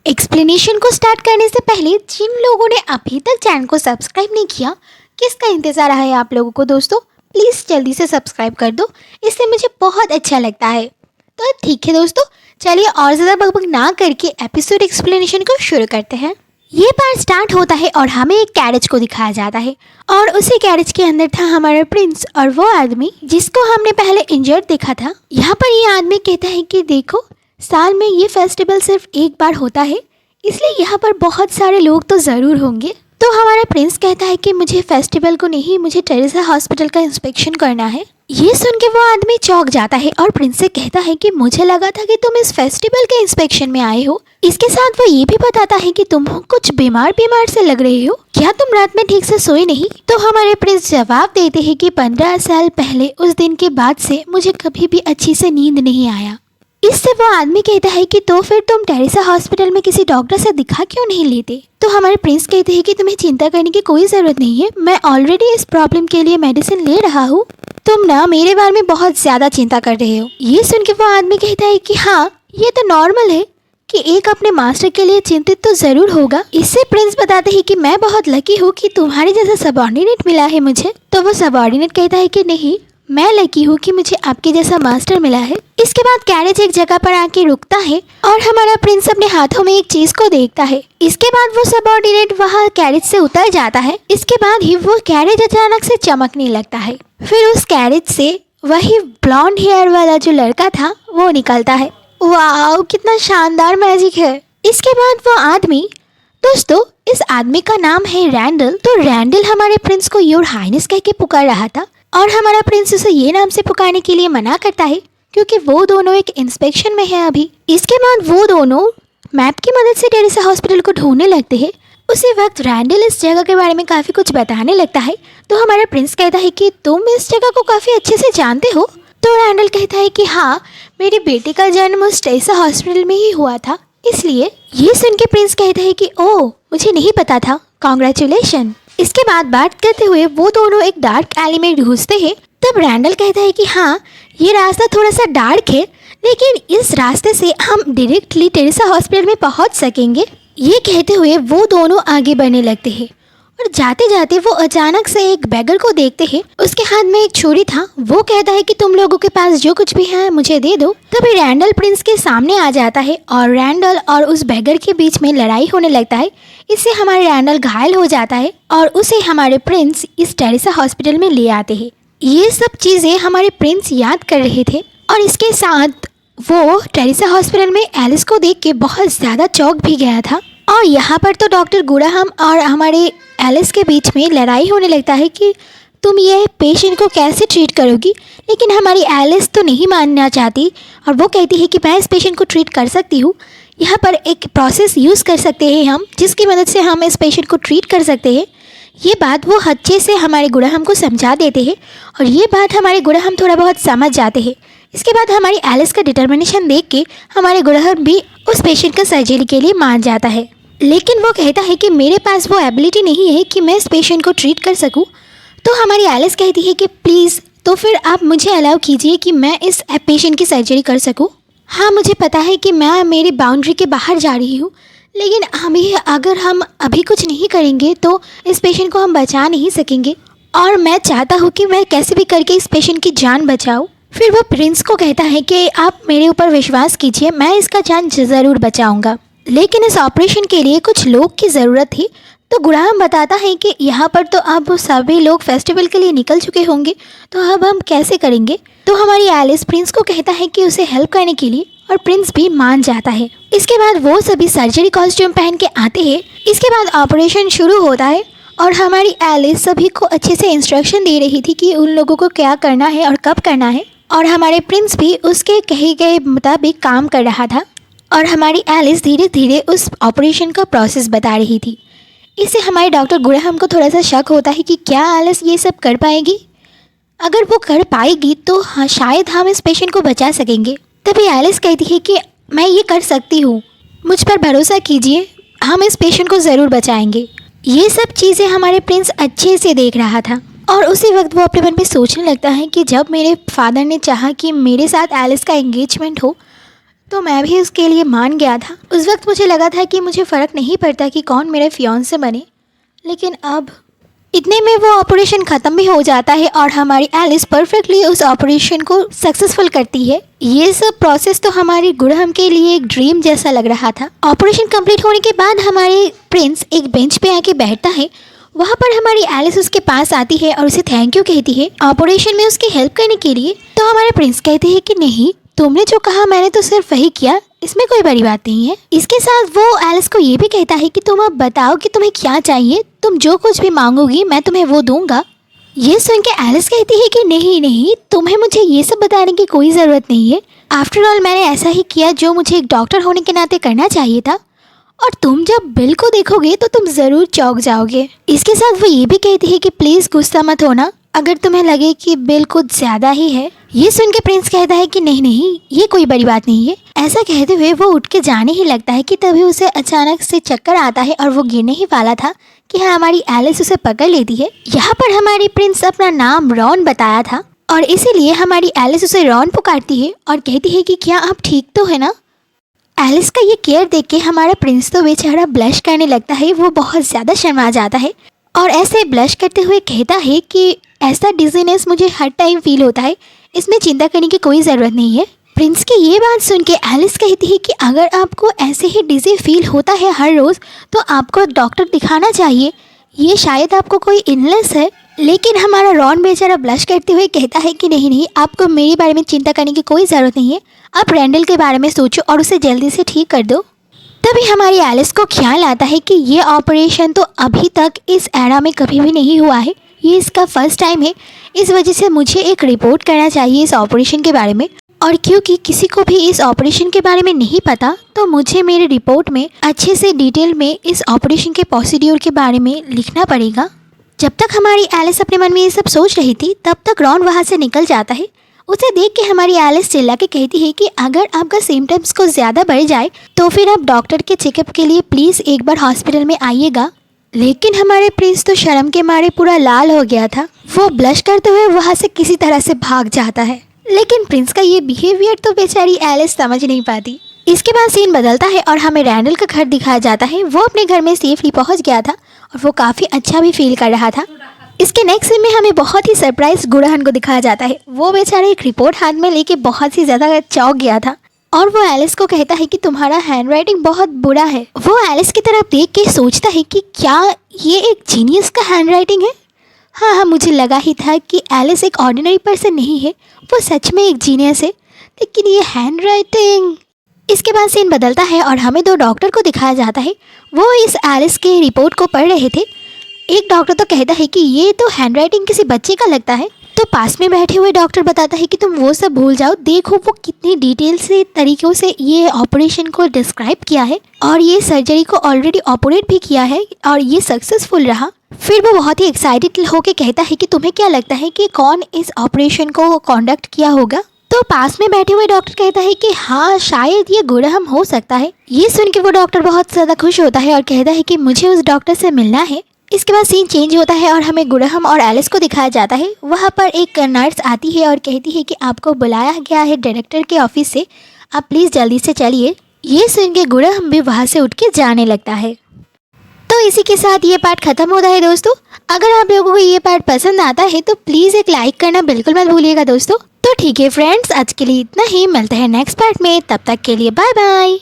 Explanation को start करने से पहले जिन लोगों ने अभी तक चैनल को सब्सक्राइब नहीं किया, किसका इंतज़ार है आप लोगों को दोस्तों? प्लीज़ जल्दी से सब्सक्राइब कर दो, इससे मुझे बहुत अच्छा लगता है। तो ठीक है दोस्तों, चलिए और ज़्यादा बकबक ना करके एपिसोड एक्सप्लेनेशन को शुरू करते हैं। ये पार्ट स्टार्ट होता है और हमें एक कैरेज को दिखाया जाता है और उसी कैरेज के अंदर था हमारा प्रिंस और वो आदमी जिसको हमने पहले इंजर्ड देखा था। यहाँ पर ये आदमी कहता है कि देखो, साल में ये फेस्टिवल सिर्फ एक बार होता है, इसलिए यहाँ पर बहुत सारे लोग तो ज़रूर होंगे। तो हमारा प्रिंस कहता है कि मुझे फेस्टिवल को नहीं, मुझे टेरेसा हॉस्पिटल का इंस्पेक्शन करना है। ये सुन के वो आदमी चौंक जाता है और प्रिंस से कहता है कि मुझे लगा था कि तुम इस फेस्टिवल के इंस्पेक्शन में आए हो। इसके साथ वो ये भी बताता है कि तुम कुछ बीमार से लग रहे हो, क्या तुम रात में ठीक से सोए नहीं? तो हमारे प्रिंस जवाब देते हैं कि 15 साल पहले उस दिन के बाद से मुझे कभी भी अच्छी से नींद नहीं आया। इससे वो आदमी कहता है कि तो फिर तुम टेरेसा हॉस्पिटल में किसी डॉक्टर से दिखा क्यों नहीं लेते? तो हमारे प्रिंस कहते हैं कि तुम्हें चिंता करने की कोई ज़रूरत नहीं है, मैं ऑलरेडी इस प्रॉब्लम के लिए मेडिसिन ले रहा हूँ। तुम ना मेरे बारे में बहुत ज़्यादा चिंता कर रहे हो। ये सुन के वो आदमी कहता है कि हाँ, ये तो नॉर्मल है कि एक अपने मास्टर के लिए चिंतित तो ज़रूर होगा। इससे प्रिंस बताते हैं कि मैं बहुत लकी हूँ कि तुम्हारे जैसा सबऑर्डिनेट मिला है मुझे। तो वो सबऑर्डिनेट कहता है कि नहीं, मैं लकी हूँ कि मुझे आपके जैसा मास्टर मिला है। इसके बाद कैरेज एक जगह पर आके रुकता है और हमारा प्रिंस अपने हाथों में एक चीज को देखता है। इसके बाद वो सबऑर्डिनेट वहाँ कैरेज से उतर जाता है। इसके बाद ही वो कैरेज अचानक से चमकने लगता है। फिर उस कैरेज से वही ब्लॉन्ड हेयर वाला जो लड़का था वो निकलता है। वाह, कितना शानदार मैजिक है। इसके बाद वो आदमी, दोस्तों इस आदमी का नाम है रैंडल। तो रैंडल हमारे प्रिंस को योर हाइनेस कह के पुकार रहा था और हमारा प्रिंस उसे ये नाम से पुकारने के लिए मना करता है क्योंकि वो दोनों एक इंस्पेक्शन में है अभी। इसके बाद वो दोनों मैप की मदद से टेरेसा हॉस्पिटल को ढूंढने लगते हैं। उसी वक्त रैंडल इस जगह के बारे में काफ़ी कुछ बताने लगता है। तो हमारा प्रिंस कहता है कि तुम इस जगह को काफ़ी अच्छे से जानते हो? तो रैंडल कहता है कि हाँ, मेरी बेटी का जन्म उस टेरेसा हॉस्पिटल में ही हुआ था, इसलिए। ये सुन के प्रिंस कहता है कि ओह, मुझे नहीं पता था, कॉन्ग्रेचुलेशन। इसके बाद बात करते हुए वो दोनों एक डार्क एली में घुसते हैं। तब रैंडल कहता है कि हाँ, ये रास्ता थोड़ा सा डार्क है, लेकिन इस रास्ते से हम डायरेक्टली टेरेसा हॉस्पिटल में पहुंच सकेंगे। ये कहते हुए वो दोनों आगे बढ़ने लगते हैं और जाते जाते वो अचानक से एक बैगर को देखते हैं। उसके हाथ में एक छुरी था। वो कहता है कि तुम लोगों के पास जो कुछ भी है मुझे दे दो। तभी रैंडल प्रिंस के सामने आ जाता है और रैंडल और उस बैगर के बीच में लड़ाई होने लगता है। इससे हमारे रैंडल घायल हो जाता है और उसे हमारे प्रिंस इस टेरेसा हॉस्पिटल में ले आते हैं। ये सब चीज़ें हमारे प्रिंस याद कर रहे थे और इसके साथ वो टेरेसा हॉस्पिटल में एलिस को देख के बहुत ज़्यादा चौंक भी गया था। और यहाँ पर तो डॉक्टर गुड़ाहम और हमारे एलिस के बीच में लड़ाई होने लगता है कि तुम ये पेशेंट को कैसे ट्रीट करोगी। लेकिन हमारी एलिस तो नहीं मानना चाहती और वो कहती है कि मैं इस पेशेंट को ट्रीट कर सकती हूँ। यहाँ पर एक प्रोसेस यूज़ कर सकते हैं हम, जिसकी मदद से हम इस पेशेंट को ट्रीट कर सकते हैं। ये बात वो अच्छे से हमारे गुड़ाहम को समझा देते हैं और ये बात हमारे गुड़ाहम थोड़ा बहुत समझ जाते हैं। इसके बाद हमारी एलिस का डिटर्मिनेशन देख के हमारे गुड़ाहम भी उस पेशेंट का सर्जरी के लिए मान जाता है। लेकिन वो कहता है कि मेरे पास वो एबिलिटी नहीं है कि मैं इस पेशेंट को ट्रीट कर सकूं। तो हमारी एलिस कहती है कि प्लीज़, तो फिर आप मुझे अलाउ कीजिए कि मैं इस पेशेंट की सर्जरी कर सकूं। हाँ, मुझे पता है कि मैं मेरी बाउंड्री के बाहर जा रही हूँ, लेकिन अगर हम अभी कुछ नहीं करेंगे तो इस पेशेंट को हम बचा नहीं सकेंगे और मैं चाहता हूँ कि मैं कैसे भी करके इस पेशेंट की जान बचाऊँ। फिर वो प्रिंस को कहता है कि आप मेरे ऊपर विश्वास कीजिए, मैं इसका जान ज़रूर बचाऊँगा, लेकिन इस ऑपरेशन के लिए कुछ लोग की ज़रूरत थी। तो गुड़ाहम बताता है कि यहाँ पर तो अब सभी लोग फेस्टिवल के लिए निकल चुके होंगे, तो अब हम कैसे करेंगे। तो हमारी एलिस प्रिंस को कहता है कि उसे हेल्प करने के लिए और प्रिंस भी मान जाता है। इसके बाद वो सभी सर्जरी कॉस्ट्यूम पहन के आते हैं। इसके बाद ऑपरेशन शुरू होता है और हमारी एलिस सभी को अच्छे से इंस्ट्रक्शन दे रही थी कि उन लोगों को क्या करना है और कब करना है, और हमारे प्रिंस भी उसके कहे गए मुताबिक काम कर रहा था और हमारी एलिस धीरे धीरे उस ऑपरेशन का प्रोसेस बता रही थी। इससे हमारे डॉक्टर गुड़ाहम को थोड़ा सा शक होता है कि क्या एलिस ये सब कर पाएगी। अगर वो कर पाएगी तो हाँ, शायद हम इस पेशेंट को बचा सकेंगे। तभी एलिस कहती है कि मैं ये कर सकती हूँ, मुझ पर भरोसा कीजिए, हम इस पेशेंट को ज़रूर बचाएंगे। ये सब चीज़ें हमारे प्रिंस अच्छे से देख रहा था और उसी वक्त वो अपने मन में सोचने लगता है कि जब मेरे फादर ने चाहा कि मेरे साथ एलिस का एंगेजमेंट हो, तो मैं भी उसके लिए मान गया था। उस वक्त मुझे लगा था कि मुझे फ़र्क नहीं पड़ता कि कौन मेरे फियांसे बने, लेकिन अब इतने में वो ऑपरेशन ख़त्म भी हो जाता है और हमारी एलिस परफेक्टली उस ऑपरेशन को सक्सेसफुल करती है। ये सब प्रोसेस तो हमारी गुड़हम के लिए एक ड्रीम जैसा लग रहा था। ऑपरेशन कंप्लीट होने के बाद हमारे प्रिंस एक बेंच पे आके बैठता है। वहाँ पर हमारी एलिस उसके पास आती है और उसे थैंक यू कहती है ऑपरेशन में उसकी हेल्प करने के लिए। तो हमारे प्रिंस कहते हैं कि नहीं, तुमने जो कहा मैंने तो सिर्फ वही किया, इसमें कोई बड़ी बात नहीं है। इसके साथ वो एलिस को ये भी कहता है कि तुम अब बताओ कि तुम्हें क्या चाहिए, तुम जो कुछ भी मांगोगी मैं तुम्हें वो दूंगा। ये सुन के एलिस कहती है कि नहीं नहीं, तुम्हें मुझे ये सब बताने की कोई ज़रूरत नहीं है। आफ्टर ऑल मैंने ऐसा ही किया जो मुझे एक डॉक्टर होने के नाते करना चाहिए था, और तुम जब बिल को देखोगे तो तुम ज़रूर चौंक जाओगे। इसके साथ वो ये भी कहती है कि प्लीज़ गुस्सा मत होना अगर तुम्हें लगे कि बिल कुछ ज़्यादा ही है। ये सुन के प्रिंस कहता है कि नहीं नहीं, ये कोई बड़ी बात नहीं है। ऐसा कहते हुए वो उठ के जाने ही लगता है कि तभी उसे अचानक से चक्कर आता है और वो गिरने ही वाला था कि हमारी एलिस उसे पकड़ लेती है। यहाँ पर हमारी प्रिंस अपना नाम रॉन बताया था और इसीलिए हमारी एलिस उसे रॉन पुकारती है और कहती है कि क्या आप ठीक तो है ना। एलिस का ये केयर देख के हमारा प्रिंस तो बेचारा ब्लश करने लगता है। वो बहुत ज़्यादा शर्मा जाता है और ऐसे ब्लश करते हुए कहता है कि ऐसा डिजीनेस मुझे हर टाइम फील होता है, इसमें चिंता करने की कोई ज़रूरत नहीं है। प्रिंस की ये बात सुन के एलिस कहती है कि अगर आपको ऐसे ही डिजी फील होता है हर रोज़ तो आपको एक डॉक्टर दिखाना चाहिए, ये शायद आपको कोई इलनेस है। लेकिन हमारा रॉन बेचारा ब्लश करते हुए कहता है कि नहीं नहीं, आपको मेरे बारे में चिंता करने की कोई ज़रूरत नहीं है, आप रैंडल के बारे में सोचो और उसे जल्दी से ठीक कर दो। तभी हमारी एलिस को ख्याल आता है कि ये ऑपरेशन तो अभी तक इस एरा में कभी भी नहीं हुआ है, ये इसका फर्स्ट टाइम है। इस वजह से मुझे एक रिपोर्ट करना चाहिए इस ऑपरेशन के बारे में, और क्योंकि किसी को भी इस ऑपरेशन के बारे में नहीं पता तो मुझे मेरे रिपोर्ट में अच्छे से डिटेल में इस ऑपरेशन के प्रोसीड्यूर के बारे में लिखना पड़ेगा। जब तक हमारी एलिस अपने मन में ये सब सोच रही थी तब तक रॉन वहाँ से निकल जाता है। उसे देख के हमारी एलिस चिल्ला के कहती है कि अगर आपका सिम्टम्स को ज़्यादा बढ़ जाए तो फिर आप डॉक्टर के चेकअप के लिए प्लीज़ एक बार हॉस्पिटल में आइएगा। लेकिन हमारे प्रिंस तो शर्म के मारे पूरा लाल हो गया था। वो ब्लश करते हुए वहाँ से किसी तरह से भाग जाता है, लेकिन प्रिंस का ये बिहेवियर तो बेचारी एलिस समझ नहीं पाती। इसके बाद सीन बदलता है और हमें रैंडल का घर दिखाया जाता है। वो अपने घर में सेफली पहुँच गया था और वो काफ़ी अच्छा भी फील कर रहा था। इसके नेक्स्ट सीन में हमें बहुत ही सरप्राइज गुड़हन को दिखाया जाता है। वो बेचारा एक रिपोर्ट हाथ में लेके बहुत ही ज़्यादा चौंक गया था और वो एलिस को कहता है कि तुम्हारा हैंडराइटिंग बहुत बुरा है। वो एलिस की तरफ देख के सोचता है कि क्या ये एक जीनियस का हैंडराइटिंग है। हाँ, मुझे लगा ही था कि एलिस एक ऑर्डिनरी पर्सन नहीं है, वो सच में एक जीनियस है, लेकिन ये हैंडराइटिंग। इसके बाद सीन बदलता है और हमें दो डॉक्टर को दिखाया जाता है। वो इस एलिस के रिपोर्ट को पढ़ रहे थे। एक डॉक्टर तो कहता है कि ये तो हैंडराइटिंग किसी बच्चे का लगता है, तो पास में बैठे हुए डॉक्टर बताता है कि तुम वो सब भूल जाओ, देखो वो कितनी डिटेल से तरीक़ों से ये ऑपरेशन को डिस्क्राइब किया है और ये सर्जरी को ऑलरेडी ऑपरेट भी किया है और ये सक्सेसफुल रहा। फिर वो बहुत ही एक्साइटेड होकर कहता है कि तुम्हें क्या लगता है कि कौन इस ऑपरेशन को कंडक्ट किया होगा। तो पास में बैठे हुए डॉक्टर कहता है कि हाँ, शायद ये गुड़हम हो सकता है। ये सुन के वो डॉक्टर बहुत ज़्यादा खुश होता है और कहता है कि मुझे उस डॉक्टर से मिलना है। इसके बाद सीन चेंज होता है और हमें गुड़हम और एलिस को दिखाया जाता है। वहाँ पर एक नर्स आती है और कहती है कि आपको बुलाया गया है डायरेक्टर के ऑफिस से, आप प्लीज़ जल्दी से चलिए। ये सुन के गुड़हम भी वहाँ से उठ के जाने लगता है। तो इसी के साथ ये पार्ट ख़त्म होता है दोस्तों। अगर आप लोगों को ये पार्ट पसंद आता है तो प्लीज़ एक लाइक करना बिल्कुल मत भूलिएगा दोस्तों। तो ठीक है फ्रेंड्स, आज के लिए इतना ही, मिलते हैं नेक्स्ट पार्ट में, तब तक के लिए बाय बाय।